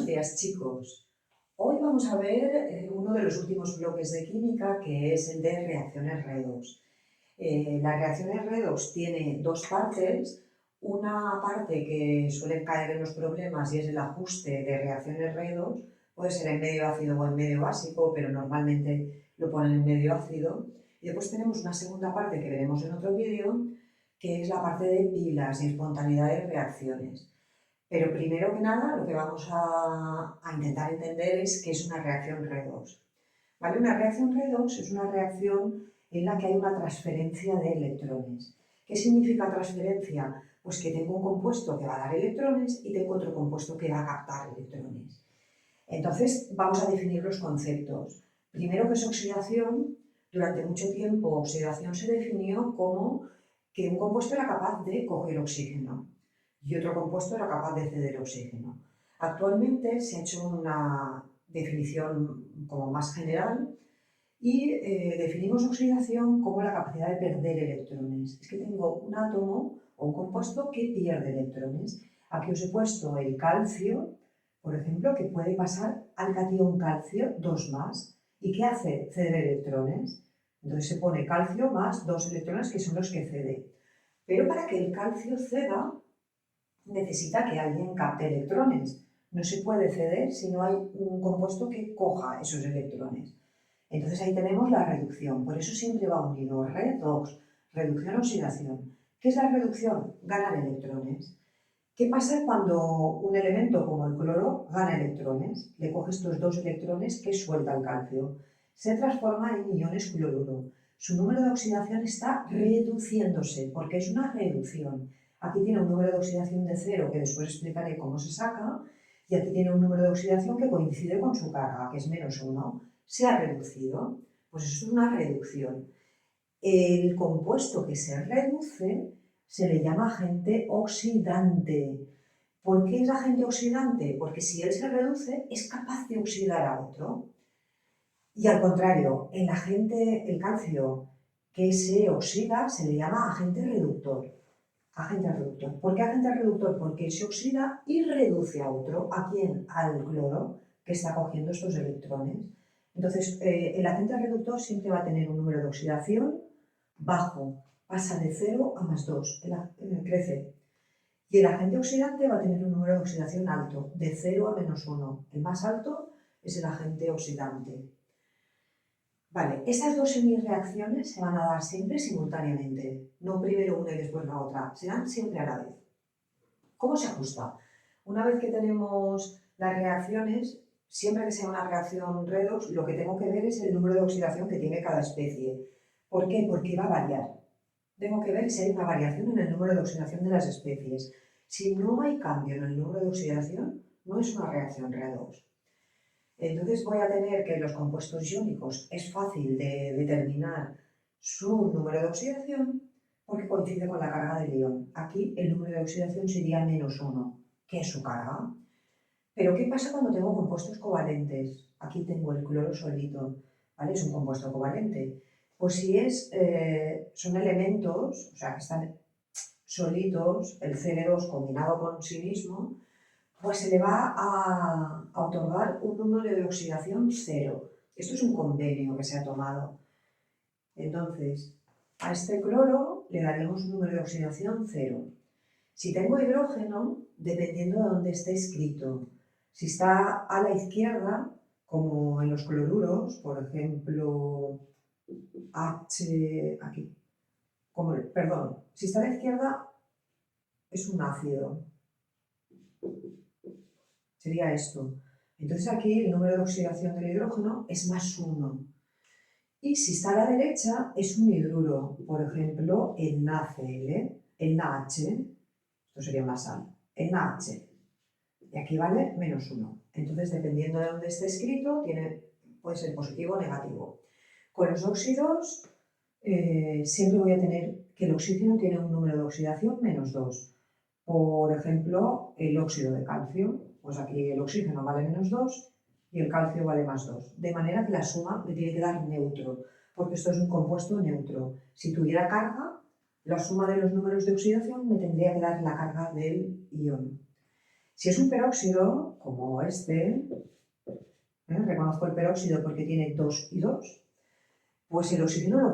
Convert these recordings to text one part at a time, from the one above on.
Buenos días, chicos. Hoy vamos a ver uno de los últimos bloques de química, que es el de reacciones redox. Las reacciones redox tiene dos partes. Una parte que suele caer en los problemas y es el ajuste de reacciones redox. Puede ser en medio ácido o en medio básico, pero normalmente lo ponen en medio ácido. Y después tenemos una segunda parte que veremos en otro vídeo, que es la parte de pilas y espontaneidad de reacciones. Pero primero que nada, lo que vamos a intentar entender es qué es una reacción redox. ¿Vale? Una reacción redox es una reacción en la que hay una transferencia de electrones. ¿Qué significa transferencia? Pues que tengo un compuesto que va a dar electrones y tengo otro compuesto que va a captar electrones. Entonces, vamos a definir los conceptos. Primero, ¿qué es oxidación? Durante mucho tiempo, oxidación se definió como que un compuesto era capaz de coger oxígeno y otro compuesto era capaz de ceder oxígeno. Actualmente se ha hecho una definición como más general y definimos oxidación como la capacidad de perder electrones. Es que tengo un átomo o un compuesto que pierde electrones. Aquí os he puesto el calcio, por ejemplo, que puede pasar al catión calcio 2+. ¿Y qué hace? Ceder electrones. Entonces se pone calcio más 2 electrones, que son los que cede. Pero para que el calcio ceda, necesita que alguien capte electrones. No se puede ceder si no hay un compuesto que coja esos electrones. Entonces ahí tenemos la reducción. Por eso siempre va unido redox, reducción-oxidación. ¿Qué es la reducción? Ganar electrones. ¿Qué pasa cuando un elemento como el cloro gana electrones? Le coge estos 2 electrones que suelta el calcio. Se transforma en iones cloruro. Su número de oxidación está reduciéndose porque es una reducción. Aquí tiene un número de oxidación de 0, que después explicaré cómo se saca, y aquí tiene un número de oxidación que coincide con su carga, que es -1. Se ha reducido. Pues eso es una reducción. El compuesto que se reduce se le llama agente oxidante. ¿Por qué es agente oxidante? Porque si él se reduce, es capaz de oxidar a otro. Y al contrario, el calcio que se oxida se le llama agente reductor. Agente reductor. ¿Por qué agente reductor? Porque se oxida y reduce a otro. ¿A quién? Al cloro, que está cogiendo estos electrones. Entonces, el agente reductor siempre va a tener un número de oxidación bajo, pasa de 0 a +2, crece. Y el agente oxidante va a tener un número de oxidación alto, de 0 a -1. El más alto es el agente oxidante. Vale, estas dos semireacciones se van a dar siempre simultáneamente, no primero una y después la otra, se dan siempre a la vez. ¿Cómo se ajusta? Una vez que tenemos las reacciones, siempre que sea una reacción redox, lo que tengo que ver es el número de oxidación que tiene cada especie. ¿Por qué? Porque va a variar. Tengo que ver si hay una variación en el número de oxidación de las especies. Si no hay cambio en el número de oxidación, no es una reacción redox. Entonces voy a tener que los compuestos iónicos es fácil de determinar su número de oxidación porque coincide con la carga del ion. Aquí el número de oxidación sería -1, que es su carga. Pero ¿qué pasa cuando tengo compuestos covalentes? Aquí tengo el cloro solito, ¿vale? Es un compuesto covalente. Pues si son elementos, o sea, que están solitos, el Cl2 combinado con sí mismo, pues se le va a otorgar un número de oxidación 0. Esto es un convenio que se ha tomado. Entonces, a este cloro le daremos un número de oxidación 0. Si tengo hidrógeno, dependiendo de dónde esté escrito, si está a la izquierda, como en los cloruros, por ejemplo, aquí, perdón, si está a la izquierda es un ácido, sería esto. Entonces aquí el número de oxidación del hidrógeno es +1. Y si está a la derecha es un hidruro, por ejemplo, el NaCl, el NaH, esto sería una sal, el NaH. Y aquí vale -1. Entonces, dependiendo de dónde esté escrito, puede ser positivo o negativo. Con los óxidos, siempre voy a tener que el oxígeno tiene un número de oxidación -2. Por ejemplo, el óxido de calcio, pues aquí el oxígeno vale -2 y el calcio vale +2. De manera que la suma me tiene que dar neutro, porque esto es un compuesto neutro. Si tuviera carga, la suma de los números de oxidación me tendría que dar la carga del ion. Si es un peróxido, como este, reconozco el peróxido porque tiene 2 y 2, pues el oxígeno no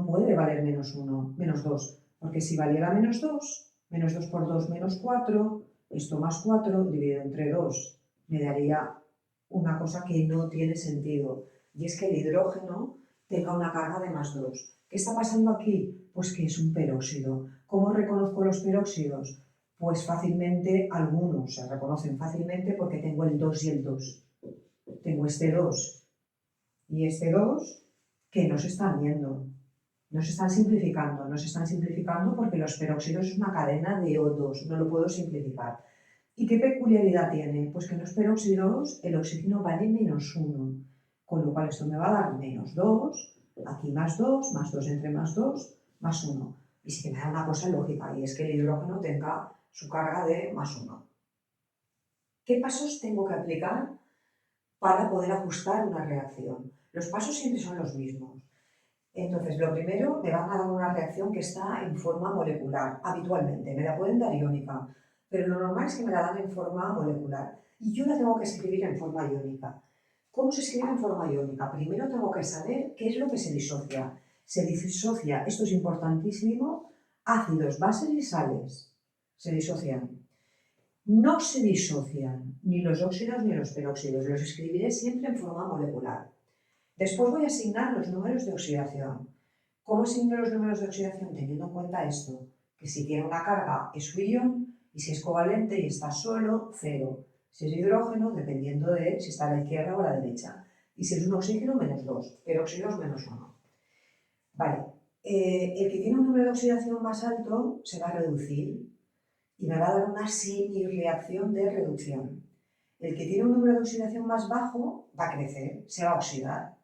puede valer menos 1, menos 2, porque si valiera menos 2 por 2 menos 4, esto más 4 dividido entre 2 me daría una cosa que no tiene sentido, y es que el hidrógeno tenga una carga de más 2. ¿Qué está pasando aquí? Pues que es un peróxido. ¿Cómo reconozco los peróxidos? Pues fácilmente, algunos se reconocen fácilmente porque tengo el 2 y el 2. Tengo este 2 y este 2 que no se están viendo, no se están simplificando porque los peróxidos es una cadena de O2, no lo puedo simplificar. ¿Y qué peculiaridad tiene? Pues que en los peróxidos el oxígeno vale menos 1, con lo cual esto me va a dar menos 2, aquí más 2 entre más 2, más 1. Y sí que me da una cosa lógica, y es que el hidrógeno tenga su carga de más 1. ¿Qué pasos tengo que aplicar para poder ajustar una reacción? Los pasos siempre son los mismos. Entonces, lo primero, me van a dar una reacción que está en forma molecular, habitualmente. Me la pueden dar iónica, pero lo normal es que me la dan en forma molecular. Y yo la tengo que escribir en forma iónica. ¿Cómo se escribe en forma iónica? Primero tengo que saber qué es lo que se disocia. Se disocia, esto es importantísimo, ácidos, bases y sales. Se disocian. No se disocian ni los óxidos ni los peróxidos. Los escribiré siempre en forma molecular. Después voy a asignar los números de oxidación. ¿Cómo asigno los números de oxidación? Teniendo en cuenta esto, que si tiene una carga es su ion, y si es covalente y está solo, 0. Si es hidrógeno, dependiendo de si está a la izquierda o a la derecha. Y si es un oxígeno, menos 2, peróxidos menos 1. Vale, el que tiene un número de oxidación más alto se va a reducir y me va a dar una semi-reacción de reducción. El que tiene un número de oxidación más bajo va a crecer, se va a oxidar.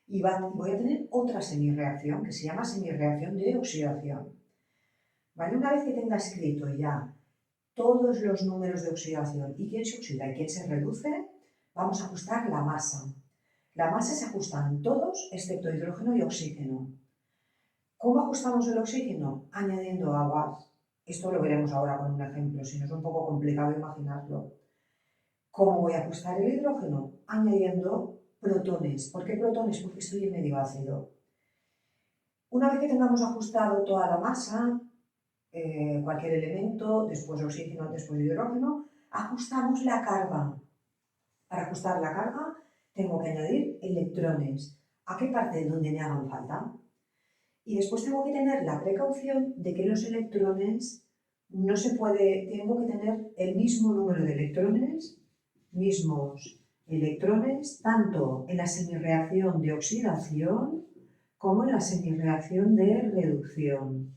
Y voy a tener otra semirreacción que se llama semirreacción de oxidación. ¿Vale? Una vez que tenga escrito ya todos los números de oxidación y quién se oxida y quién se reduce, vamos a ajustar la masa. La masa se ajustan todos excepto hidrógeno y oxígeno. ¿Cómo ajustamos el oxígeno? Añadiendo aguas. Esto lo veremos ahora con un ejemplo, si no es un poco complicado imaginarlo. ¿Cómo voy a ajustar el hidrógeno? Añadiendo protones. ¿Por qué protones? Porque estoy en medio ácido. Una vez que tengamos ajustado toda la masa, cualquier elemento, después oxígeno, después hidrógeno, ajustamos la carga. Para ajustar la carga tengo que añadir electrones. ¿A qué parte donde me hagan falta? Y después tengo que tener la precaución de que los electrones no se puede, tengo que tener el mismo número de mismos electrones, tanto en la semirreacción de oxidación como en la semirreacción de reducción.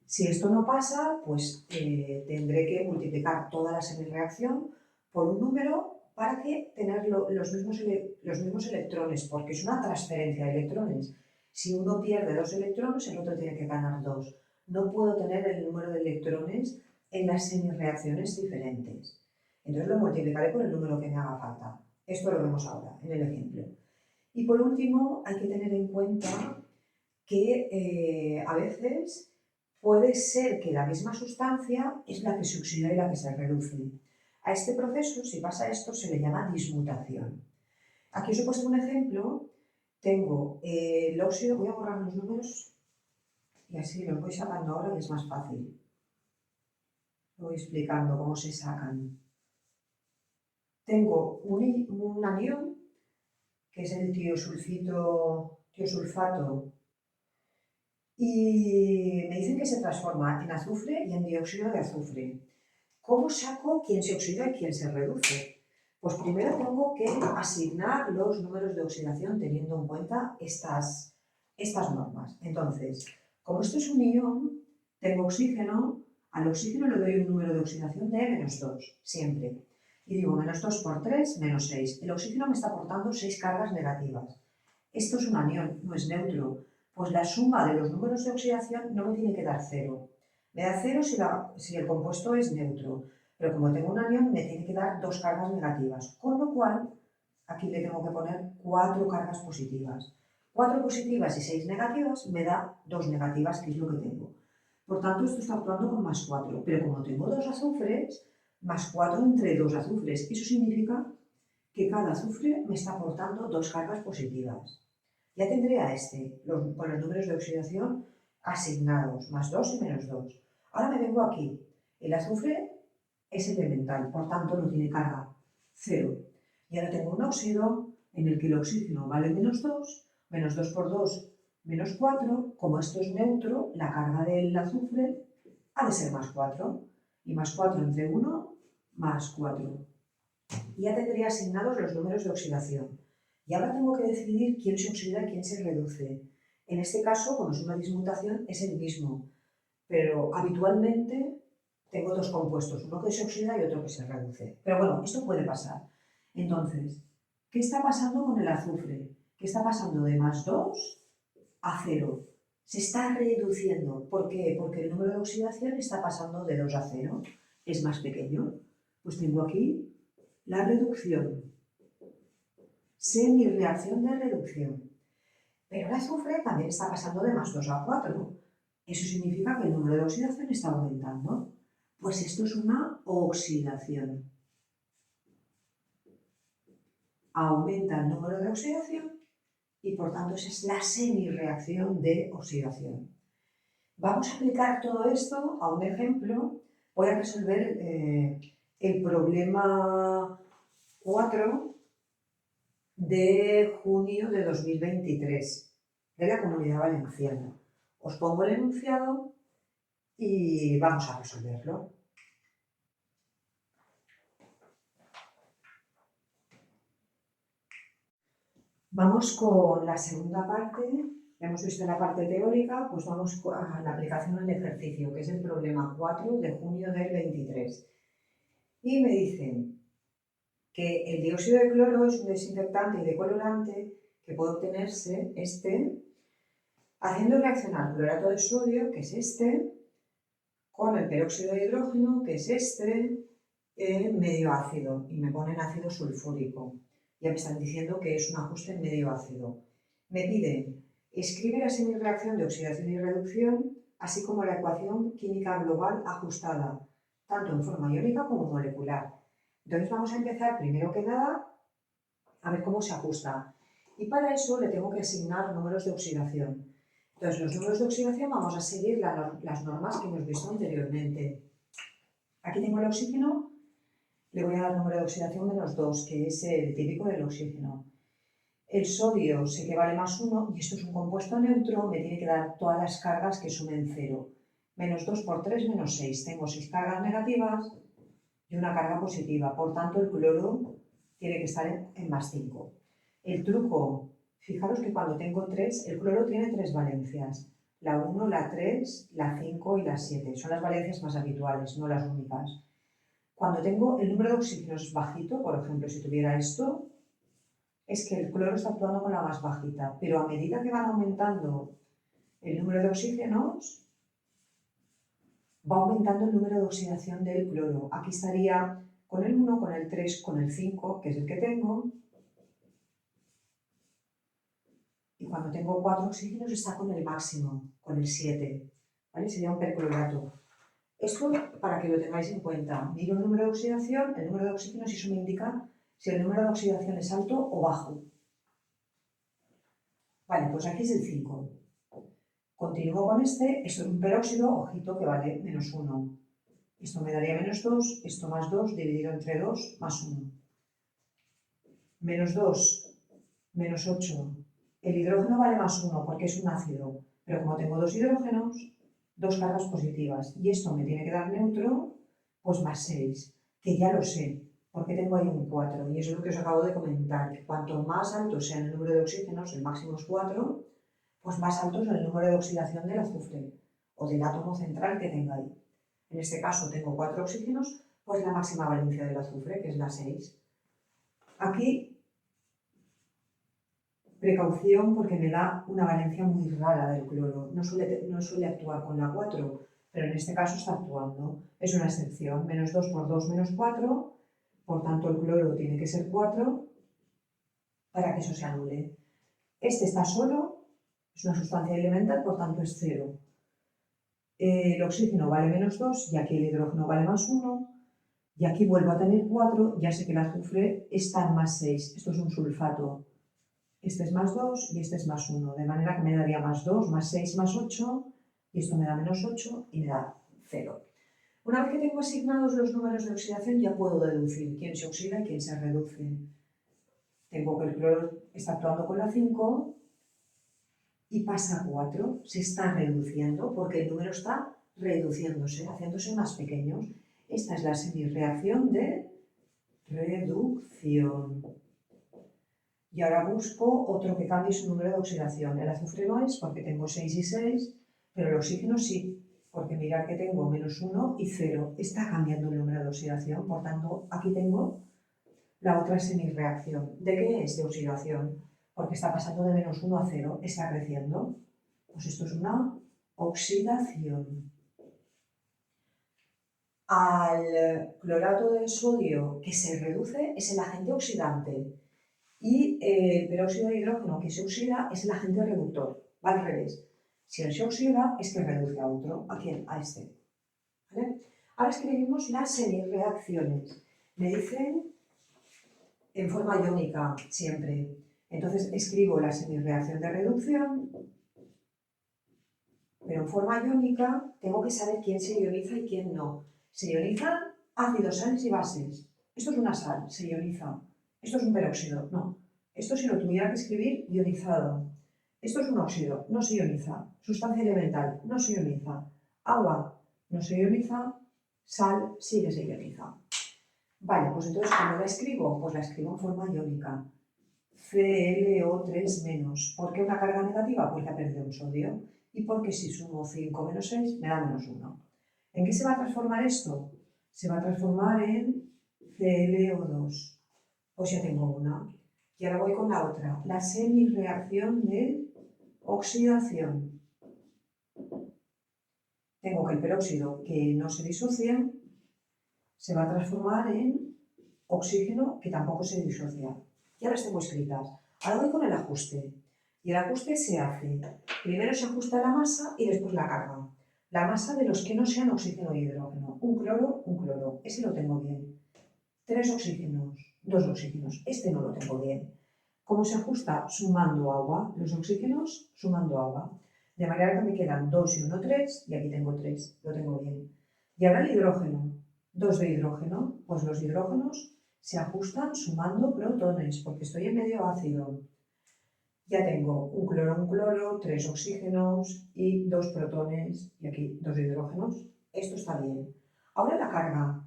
Si esto no pasa, pues tendré que multiplicar toda la semirreacción por un número para que tener los mismos electrones, porque es una transferencia de electrones. Si uno pierde 2 electrones, el otro tiene que ganar 2. No puedo tener el número de electrones en las semirreacciones diferentes. Entonces lo multiplicaré por el número que me haga falta. Esto lo vemos ahora, en el ejemplo. Y por último, hay que tener en cuenta que a veces puede ser que la misma sustancia es la que se oxida y la que se reduce. A este proceso, si pasa esto, se le llama dismutación. Aquí os he puesto un ejemplo. Tengo el óxido, voy a borrar los números y así los voy sacando ahora y es más fácil. Lo voy explicando cómo se sacan. Tengo un anión, que es el tiosulfato, y me dicen que se transforma en azufre y en dióxido de azufre. ¿Cómo saco quién se oxida y quién se reduce? Pues primero tengo que asignar los números de oxidación teniendo en cuenta estas normas. Entonces, como esto es un ion, tengo oxígeno, al oxígeno le doy un número de oxidación de menos 2, siempre. Y digo, menos 2 por 3, menos 6. El oxígeno me está aportando 6 cargas negativas. Esto es un anión, no es neutro. Pues la suma de los números de oxidación no me tiene que dar 0. Me da 0 si el compuesto es neutro, pero como tengo un anión me tiene que dar 2 cargas negativas, con lo cual aquí le tengo que poner 4 cargas positivas. 4 positivas y 6 negativas me da 2 negativas, que es lo que tengo. Por tanto, esto está actuando con más 4, pero como tengo 2 azufres, más 4 entre 2 azufres. Eso significa que cada azufre me está aportando 2 cargas positivas. Ya tendré a este con los números de oxidación asignados, más 2 y menos 2. Ahora me vengo aquí. El azufre es elemental, por tanto no tiene carga, 0. Y ahora tengo un óxido en el que el oxígeno vale menos 2, menos 2 por 2, menos 4. Como esto es neutro, la carga del azufre ha de ser más 4. Y más 4 entre 1, más 4. Y ya tendría asignados los números de oxidación. Y ahora tengo que decidir quién se oxida y quién se reduce. En este caso, como es una dismutación, es el mismo. Pero habitualmente tengo dos compuestos, uno que se oxida y otro que se reduce. Pero bueno, esto puede pasar. Entonces, ¿qué está pasando con el azufre? ¿Qué está pasando de más 2 a 0? Se está reduciendo. ¿Por qué? Porque el número de oxidación está pasando de 2 a 0. Es más pequeño. Pues tengo aquí la reducción. Semi-reacción de reducción. Pero el azufre también está pasando de más 2 a 4. Eso significa que el número de oxidación está aumentando. Pues esto es una oxidación. Aumenta el número de oxidación y por tanto esa es la semi-reacción de oxidación. Vamos a aplicar todo esto a un ejemplo. Voy a resolver el problema 4 de junio de 2023 de la Comunidad Valenciana. Os pongo el enunciado y vamos a resolverlo. Vamos con la segunda parte. Hemos visto la parte teórica, pues vamos a la aplicación al ejercicio, que es el problema 4 de junio del 23. Y me dicen que el dióxido de cloro es un desinfectante y decolorante que puede obtenerse haciendo reaccionar clorato de sodio, que es con el peróxido de hidrógeno, que es medio ácido, y me ponen ácido sulfúrico. Ya me están diciendo que es un ajuste en medio ácido. Me piden, escribe la semireacción de oxidación y reducción, así como la ecuación química global ajustada, tanto en forma iónica como molecular. Entonces vamos a empezar, primero que nada, a ver cómo se ajusta. Y para eso le tengo que asignar números de oxidación. Entonces, los números de oxidación vamos a seguir las normas que hemos visto anteriormente. Aquí tengo el oxígeno, le voy a dar número de oxidación menos 2, que es el típico del oxígeno. El sodio sé que vale más 1 y esto es un compuesto neutro, me tiene que dar todas las cargas que sumen 0. Menos 2 por 3, menos 6. Tengo 6 cargas negativas y una carga positiva. Por tanto, el cloro tiene que estar en más 5. El truco, fijaros que cuando tengo 3, el cloro tiene 3 valencias. La 1, la 3, la 5 y la 7. Son las valencias más habituales, no las únicas. Cuando tengo el número de oxígenos bajito, por ejemplo, si tuviera esto, es que el cloro está actuando con la más bajita, pero a medida que van aumentando el número de oxígenos, va aumentando el número de oxidación del cloro. Aquí estaría con el 1, con el 3, con el 5, que es el que tengo. Y cuando tengo 4 oxígenos está con el máximo, con el 7. ¿Vale? Sería un perclorato. Esto para que lo tengáis en cuenta. Miro el número de oxidación, el número de oxígenos y eso me indica si el número de oxidación es alto o bajo. Vale, pues aquí es el 5. Continúo con este, esto es un peróxido, ojito que vale menos 1. Esto me daría menos 2, esto más 2 dividido entre 2 más 1. Menos 2, menos 8. El hidrógeno vale más 1 porque es un ácido, pero como tengo 2 hidrógenos, 2 cargas positivas y esto me tiene que dar neutro, pues más 6, que ya lo sé, porque tengo ahí un 4 y eso es lo que os acabo de comentar, que cuanto más alto sea el número de oxígenos, el máximo es 4, pues más alto es el número de oxidación del azufre o del átomo central que tenga ahí. En este caso tengo 4 oxígenos, pues la máxima valencia del azufre, que es la 6. Aquí, precaución porque me da una valencia muy rara del cloro. No suele actuar con la 4, pero en este caso está actuando. Es una excepción. Menos 2 por 2 menos 4, por tanto el cloro tiene que ser 4 para que eso se anule. Este está solo, es una sustancia elemental, por tanto es 0. El oxígeno vale menos 2 y aquí el hidrógeno vale más 1. Y aquí vuelvo a tener 4, ya sé que el azufre está en más 6. Esto es un sulfato. Este es más 2 y este es más 1. De manera que me daría más 2, más 6, más 8. Y esto me da menos 8 y me da 0. Una vez que tengo asignados los números de oxidación, ya puedo deducir quién se oxida y quién se reduce. Tengo que el cloro está actuando con la 5 y pasa a 4. Se está reduciendo porque el número está reduciéndose, haciéndose más pequeños. Esta es la semirreacción de reducción. Y ahora busco otro que cambie su número de oxidación. El azufre no es porque tengo 6 y 6, pero el oxígeno sí, porque mirad que tengo menos 1 y 0. Está cambiando el número de oxidación, por tanto, aquí tengo la otra semirreacción. ¿De qué es? De oxidación, porque está pasando de menos 1 a 0, está creciendo. Pues esto es una oxidación. Al clorato de sodio que se reduce es el agente oxidante y el peróxido de hidrógeno que se oxida es el agente reductor. Va al revés. Si él se oxida es que reduce a otro. ¿A quién? A este. ¿Vale? Ahora escribimos las semirreacciones. Me dicen en forma iónica siempre. Entonces escribo la semirreacción de reducción, pero en forma iónica tengo que saber quién se ioniza y quién no. Se ionizan ácidos, sales y bases. Esto es una sal, se ioniza. Esto es un peróxido, no. Esto si lo tuviera que escribir, ionizado. Esto es un óxido, no se ioniza. Sustancia elemental, no se ioniza. Agua, no se ioniza. Sal, sí que se ioniza. Vale, pues entonces, ¿cómo la escribo? Pues la escribo en forma iónica. ClO3-. ¿Por qué una carga negativa? Porque ha perdido un sodio. Y porque si sumo 5 menos 6, me da menos 1. ¿En qué se va a transformar esto? Se va a transformar en ClO2. Pues ya tengo una. Y ahora voy con la otra. La semirreacción de oxidación. Tengo que el peróxido que no se disocia se va a transformar en oxígeno que tampoco se disocia. Ya las tengo escritas. Ahora voy con el ajuste. Y el ajuste se hace. Primero se ajusta la masa y después la carga. La masa de los que no sean oxígeno e hidrógeno. Un cloro. Ese lo tengo bien. 3 oxígenos, 2 oxígenos. Este no lo tengo bien. ¿Cómo se ajusta? Sumando agua. Los oxígenos sumando agua. De manera que me quedan 2 y 1, 3. Y aquí tengo 3. Lo tengo bien. Y ahora el hidrógeno. 2 de hidrógeno. Pues los hidrógenos se ajustan sumando protones, porque estoy en medio ácido. Ya tengo un cloro, 3 oxígenos y 2 protones, y aquí 2 hidrógenos. Esto está bien. Ahora la carga.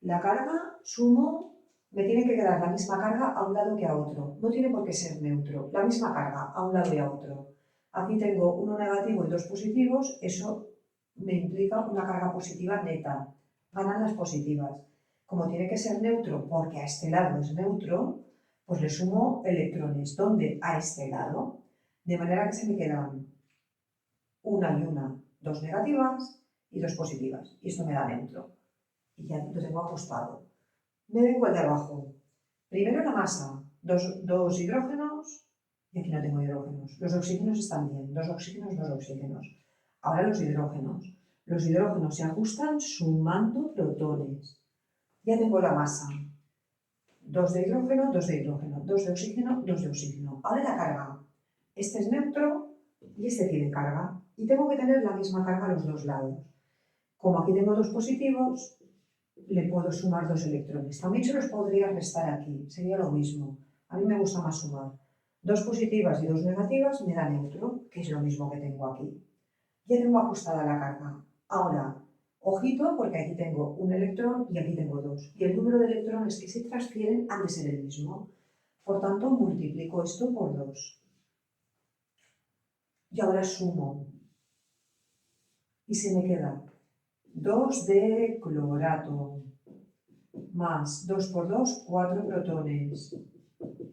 La carga sumo, me tiene que quedar la misma carga a un lado que a otro. No tiene por qué ser neutro. La misma carga a un lado y a otro. Aquí tengo 1 negativo y 2 positivos, eso me implica una carga positiva neta. Ganan las positivas. Como tiene que ser neutro, porque a este lado es neutro, pues le sumo electrones. ¿Dónde? A este lado. De manera que se me quedan una y una, 2 negativas y 2 positivas. Y esto me da neutro. Y ya lo tengo ajustado. Me vengo al de abajo. Primero la masa. 2 hidrógenos. Y aquí no tengo hidrógenos. Los oxígenos están bien. 2 oxígenos, 2 oxígenos. Ahora los hidrógenos. Los hidrógenos se ajustan sumando protones. Ya tengo la masa. 2 de hidrógeno, 2 de hidrógeno, 2 de oxígeno, 2 de oxígeno. Ahora la carga. Este es neutro y este tiene carga. Y tengo que tener la misma carga a los dos lados. Como aquí tengo 2 positivos, le puedo sumar 2 electrones. También se los podría restar aquí. Sería lo mismo. A mí me gusta más sumar. 2 positivas y 2 negativas me da neutro, que es lo mismo que tengo aquí. Ya tengo ajustada la carga. Ahora, ojito, porque aquí tengo un electrón y aquí tengo 2. Y el número de electrones que se transfieren han de ser el mismo. Por tanto, multiplico esto por 2. Y ahora sumo. Y se me queda 2 de clorato. Más 2 por 2, 4 protones.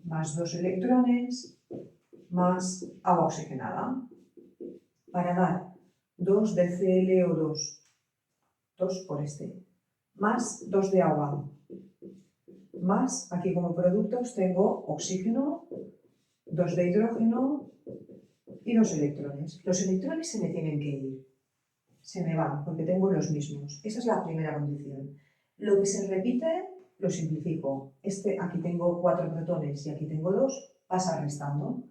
Más 2 electrones. Más agua oxigenada. Para dar 2 de ClO2. 2 por este. Más 2 de agua. Más, aquí como productos tengo oxígeno, 2 de hidrógeno y 2 electrones. Los electrones se me tienen que ir. Se me van, porque tengo los mismos. Esa es la primera condición. Lo que se repite lo simplifico. Aquí tengo 4 protones y aquí tengo 2, pasa restando.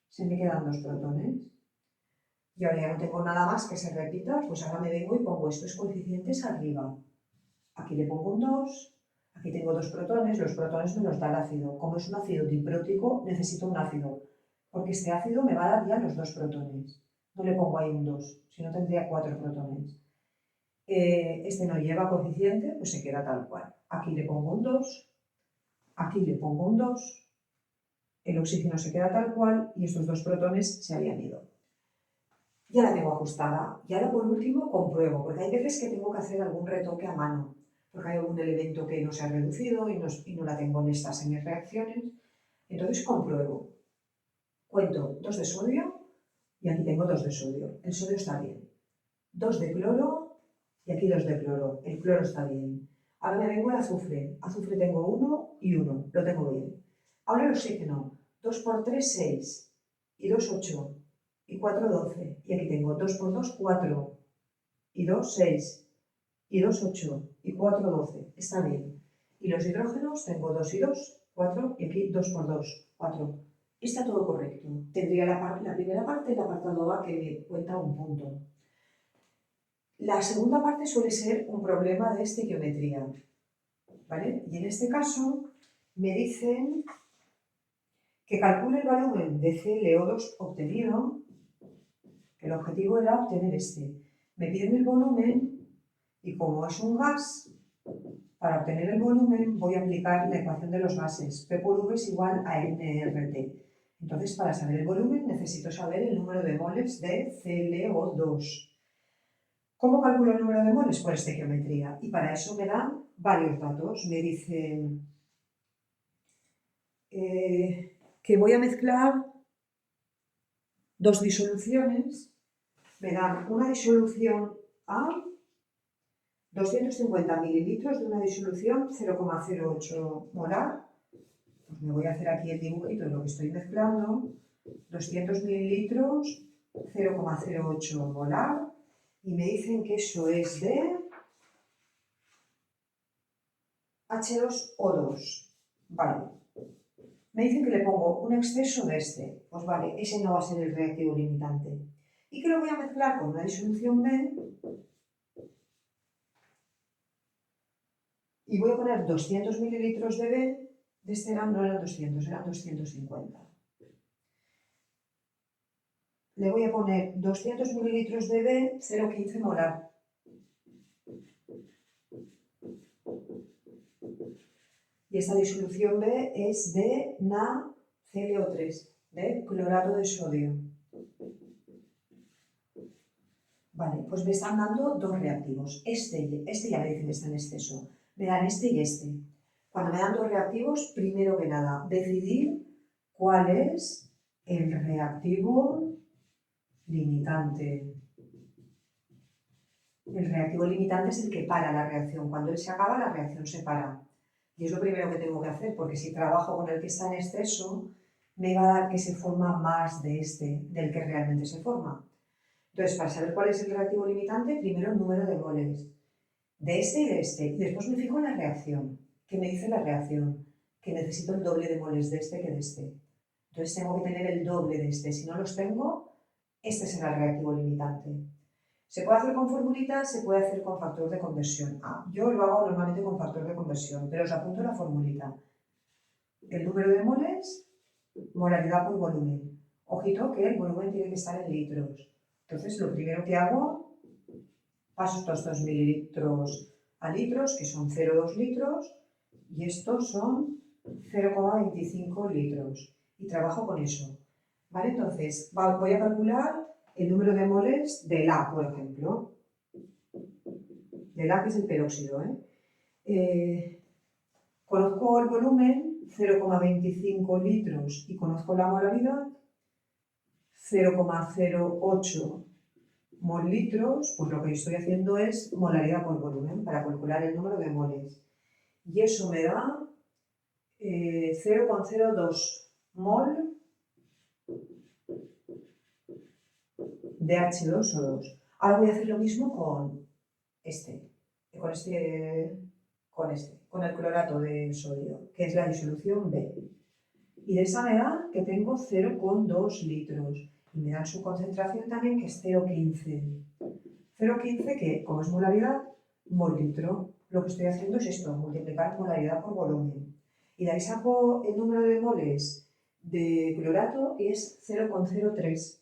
Se me quedan 2 protones. Y ahora ya no tengo nada más que se repita, pues ahora me vengo y pongo estos coeficientes arriba. Aquí le pongo un 2, aquí tengo 2 protones, los protones me los da el ácido. Como es un ácido diprótico, necesito un ácido, porque este ácido me va a dar ya los 2 protones. No le pongo ahí un 2, si no tendría 4 protones. Este no lleva coeficiente, pues se queda tal cual. Aquí le pongo un 2, aquí le pongo un 2, el oxígeno se queda tal cual y estos 2 protones se habían ido. Ya la tengo ajustada. Y ahora por último compruebo, porque hay veces que tengo que hacer algún retoque a mano, porque hay algún elemento que no se ha reducido y no la tengo en estas semi-reacciones. Entonces compruebo. Cuento 2 de sodio y aquí tengo 2 de sodio. El sodio está bien. 2 de cloro y aquí 2 de cloro. El cloro está bien. Ahora me vengo al azufre. Azufre tengo 1 y 1. Lo tengo bien. Ahora el oxígeno. 2 por 3, 6. Y 2, 8. Y 4, 12. Y aquí tengo 2 por 2, 4. Y 2, 6. Y 2, 8. Y 4, 12. Está bien. Y los hidrógenos tengo 2 y 2, 4. Y aquí 2 por 2, 4. Está todo correcto. Tendría la primera parte, el apartado A, que me cuenta un punto. La segunda parte suele ser un problema de estequiometría, ¿vale? Y en este caso me dicen que calcule el volumen de ClO2 obtenido. El objetivo era obtener este. Me piden el volumen y como es un gas, para obtener el volumen voy a aplicar la ecuación de los gases. P por V es igual a nRT. Entonces, para saber el volumen necesito saber el número de moles de ClO2. ¿Cómo calculo el número de moles? Por estequiometría. Y para eso me dan varios datos. Me dicen que voy a mezclar 2 disoluciones. Me dan una disolución A, 250 mililitros de una disolución 0,08 molar. Pues me voy a hacer aquí el dibujito de lo que estoy mezclando. 200 mililitros, 0,08 molar. Y me dicen que eso es de H2O2. Vale. Me dicen que le pongo un exceso de este. Pues vale, ese no va a ser el reactivo limitante. Y que lo voy a mezclar con una disolución B. Y voy a poner 200 mililitros de B. De este no eran 200, eran 250. Le voy a poner 200 mililitros de B, 0,15 molar. Y esta disolución B es de NaClO3, de clorato de sodio. Vale, pues me están dando 2 reactivos. Este ya me dicen que está en exceso. Me dan este y este. Cuando me dan 2 reactivos, primero que nada, decidir cuál es el reactivo limitante. El reactivo limitante es el que para la reacción. Cuando él se acaba, la reacción se para. Y es lo primero que tengo que hacer, porque si trabajo con el que está en exceso, me va a dar que se forma más de este, del que realmente se forma. Entonces, para saber cuál es el reactivo limitante, primero el número de moles. De este y de este. Y después me fijo en la reacción. ¿Qué me dice la reacción? Que necesito el doble de moles de este que de este. Entonces tengo que tener el doble de este. Si no los tengo, este será el reactivo limitante. ¿Se puede hacer con formulitas? Se puede hacer con factor de conversión. Yo lo hago normalmente con factor de conversión, pero os apunto la formulita. El número de moles, molaridad por volumen. Ojito que el volumen tiene que estar en litros. Entonces, lo primero que hago, paso estos 2 mililitros a litros, que son 0,2 litros, y estos son 0,25 litros. Y trabajo con eso. ¿Vale? Entonces, voy a calcular el número de moles del A, por ejemplo. Del A, que es el peróxido. Conozco el volumen, 0,25 litros, y conozco la molaridad, 0,08 mol litros, pues lo que estoy haciendo es molaridad por volumen para calcular el número de moles. Y eso me da 0,02 mol de H2O2. Ahora voy a hacer lo mismo con este con el clorato de sodio, que es la disolución B. Y de esa me dan que tengo 0,2 litros. Y me dan su concentración también, que es 0,15. 0,15 que, como es molaridad, mol litro. Lo que estoy haciendo es esto, multiplicar molaridad por volumen. Y de ahí saco el número de moles de clorato y es 0,03.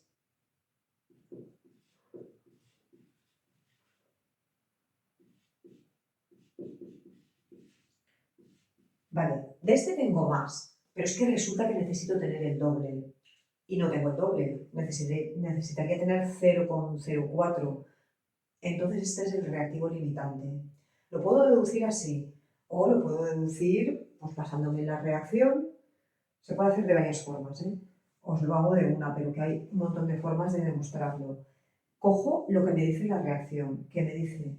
Vale, de este tengo más, pero es que resulta que necesito tener el doble. Y no tengo el doble, necesitaría tener 0,04. Entonces este es el reactivo limitante. Lo puedo deducir así, o lo puedo deducir pues, basándome en la reacción. Se puede hacer de varias formas, ¿eh? Os lo hago de una, pero que hay un montón de formas de demostrarlo. Cojo lo que me dice la reacción, que me dice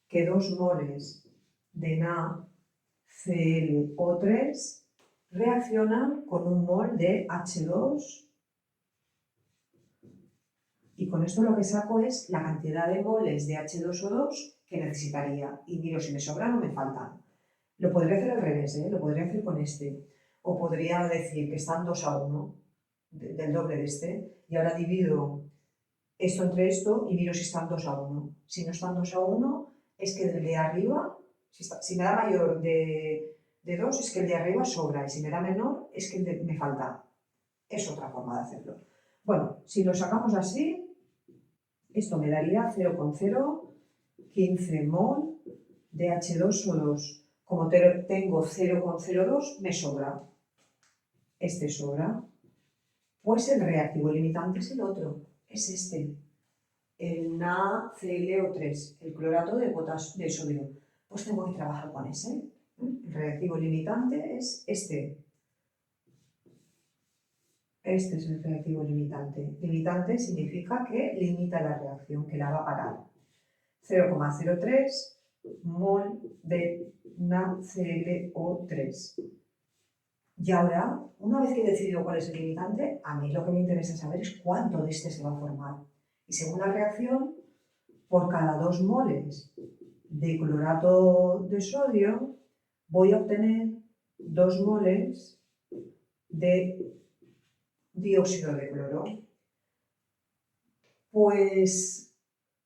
que 2 moles de NaClO3 reaccionan con 1 mol de H2. Y con esto lo que saco es la cantidad de moles de H2O2 que necesitaría. Y miro si me sobran o me faltan. Lo podría hacer al revés, ¿eh? Lo podría hacer con este. O podría decir que están 2:1, del doble de este. Y ahora divido esto entre esto y miro si están 2:1. Si no están 2:1, es que el de arriba, si me da mayor de 2, es que el de arriba sobra. Y si me da menor, es que me falta. Es otra forma de hacerlo. Bueno, si lo sacamos así, esto me daría 0,015 mol de H2O2. Como tengo 0,02, me sobra. Este sobra. Pues el reactivo limitante es el otro. Es este. El NaClO3, el clorato de sodio. Pues tengo que trabajar con ese. El reactivo limitante es este. Este es el reactivo limitante. Limitante significa que limita la reacción, que la va a parar. 0,03 mol de NaClO3. Y ahora, una vez que he decidido cuál es el limitante, a mí lo que me interesa saber es cuánto de este se va a formar. Y según la reacción, por cada 2 moles de clorato de sodio, voy a obtener 2 moles de dióxido de cloro. Pues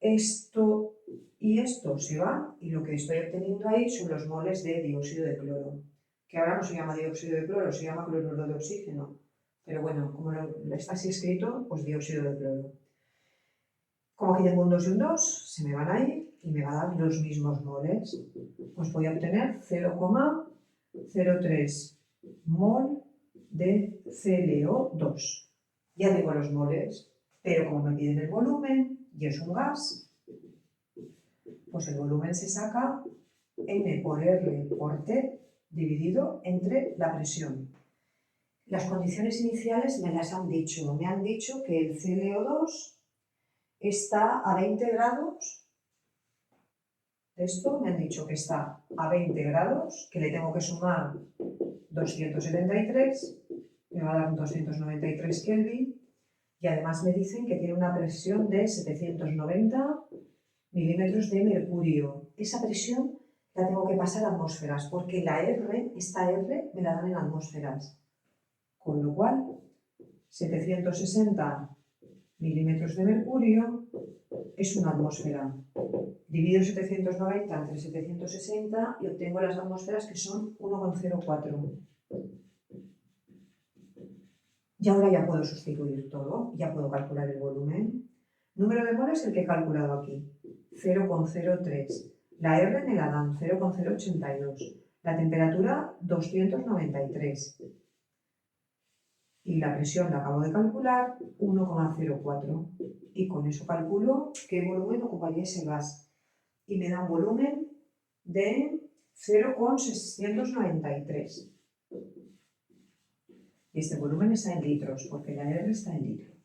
esto y esto se va y lo que estoy obteniendo ahí son los moles de dióxido de cloro, que ahora no se llama dióxido de cloro, se llama cloruro de oxígeno. Pero bueno, como está así escrito, pues dióxido de cloro. Como aquí tengo un 2 y un 2, se me van a ir y me va a dar los mismos moles. Pues voy a obtener 0,03 mol de ClO2. Ya tengo los moles, pero como me piden el volumen y es un gas, pues el volumen se saca N por R por T dividido entre la presión. Las condiciones iniciales me las han dicho. Me han dicho que el ClO2 está a 20 grados. De esto me han dicho que está a 20 grados, que le tengo que sumar 273, me va a dar 293 Kelvin. Y además me dicen que tiene una presión de 790 milímetros de mercurio. Esa presión la tengo que pasar a atmósferas, porque esta R me la dan en atmósferas. Con lo cual, 760 milímetros de mercurio es una atmósfera. Divido 790 entre 760 y obtengo las atmósferas que son 1,04. Y ahora ya puedo sustituir todo, ya puedo calcular el volumen. Número de moles el que he calculado aquí, 0,03. La R me la dan, 0,082. La temperatura, 293. Y la presión la acabo de calcular, 1,04. Y con eso calculo qué volumen ocuparía ese gas. Y me da un volumen de 0,693. Y este volumen está en litros, porque la R está en litros.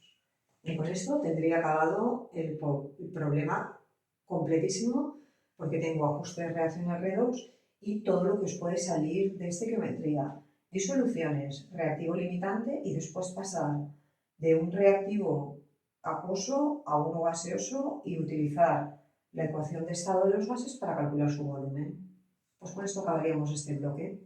Y con esto tendría acabado el problema completísimo, porque tengo ajuste de reacción redox y todo lo que os puede salir de estequiometría. Disoluciones, reactivo limitante y después pasar de un reactivo acuoso a uno gaseoso y utilizar la ecuación de estado de los gases para calcular su volumen. Pues con esto acabaríamos este bloque.